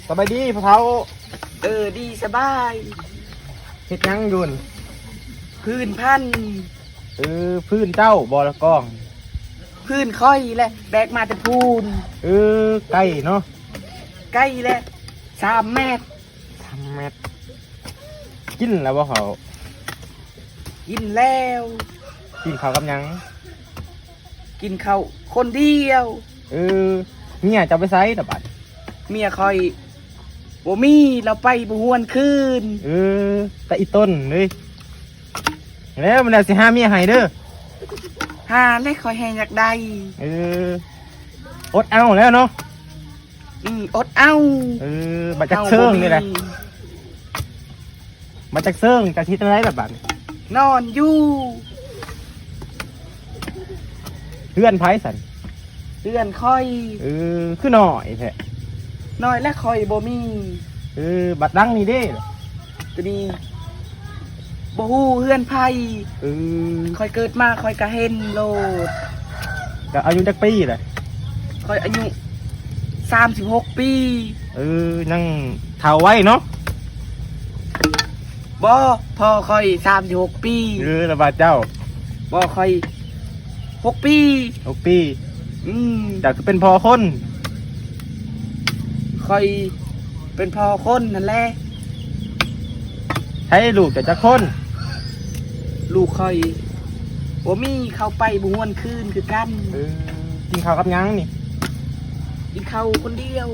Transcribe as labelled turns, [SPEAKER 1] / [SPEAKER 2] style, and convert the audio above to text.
[SPEAKER 1] สบายดีพ่อเฒ่า
[SPEAKER 2] ดีสบาย
[SPEAKER 1] เฮ็ดหยังอยู่น
[SPEAKER 2] พื้นพัน
[SPEAKER 1] พื้นเจ้าบ่ละกอง
[SPEAKER 2] พื้นค่อยแหละแบกมาแต่พูน
[SPEAKER 1] ใกล้เนาะ
[SPEAKER 2] ใกล้แหละ3 เมตร
[SPEAKER 1] 3 เมตรกินแล้วบ่เขา
[SPEAKER 2] กินแล้ว
[SPEAKER 1] กินข้าวกับหยัง
[SPEAKER 2] กินข้าวคนเดียว
[SPEAKER 1] เมียจะไปไสตะบัด
[SPEAKER 2] เมียคอยบ่มีเราไปบ่ฮวนคืน
[SPEAKER 1] แต่อีต้นเลยแล้วมันน่ะสิหาเมียให้เด้อ
[SPEAKER 2] หาและคอยแหงอยากได้
[SPEAKER 1] อดเอาแล้วเนาะ
[SPEAKER 2] อดเอา
[SPEAKER 1] บัดจักเซิงนี่แหละบัดจักเซิงจักทิศอะไรแบบบัด
[SPEAKER 2] นอนอยู่
[SPEAKER 1] เพื่อนไผสัน
[SPEAKER 2] เรือนคอย
[SPEAKER 1] คือหน่อยแท้
[SPEAKER 2] น้อยและคอยบ่มี
[SPEAKER 1] บัดดังนี่เด้
[SPEAKER 2] ตัวนี้บ่ฮู้เฮือนไผ คอยเกิดมาคอยก็เห็นโลด
[SPEAKER 1] ก็อายุจักปีแหละ
[SPEAKER 2] คอยอายุ36 ปี
[SPEAKER 1] นั่งเฒ่าไว้เนาะ
[SPEAKER 2] บ่พอคอย36 ปี
[SPEAKER 1] ระบาดเจ้า
[SPEAKER 2] บ่คอย6 ปี
[SPEAKER 1] 6 ปีจากคือเป็นพอคน
[SPEAKER 2] คอยเป็นพ่อคนนั่นแหละ
[SPEAKER 1] ใช้ลูกแต่จักคน
[SPEAKER 2] ลูกคอยบ่มีเข้าไปบ่ม่วนคืนคือกัน
[SPEAKER 1] กินข้าวกับหยังนี่
[SPEAKER 2] กินข้าวคนเดียว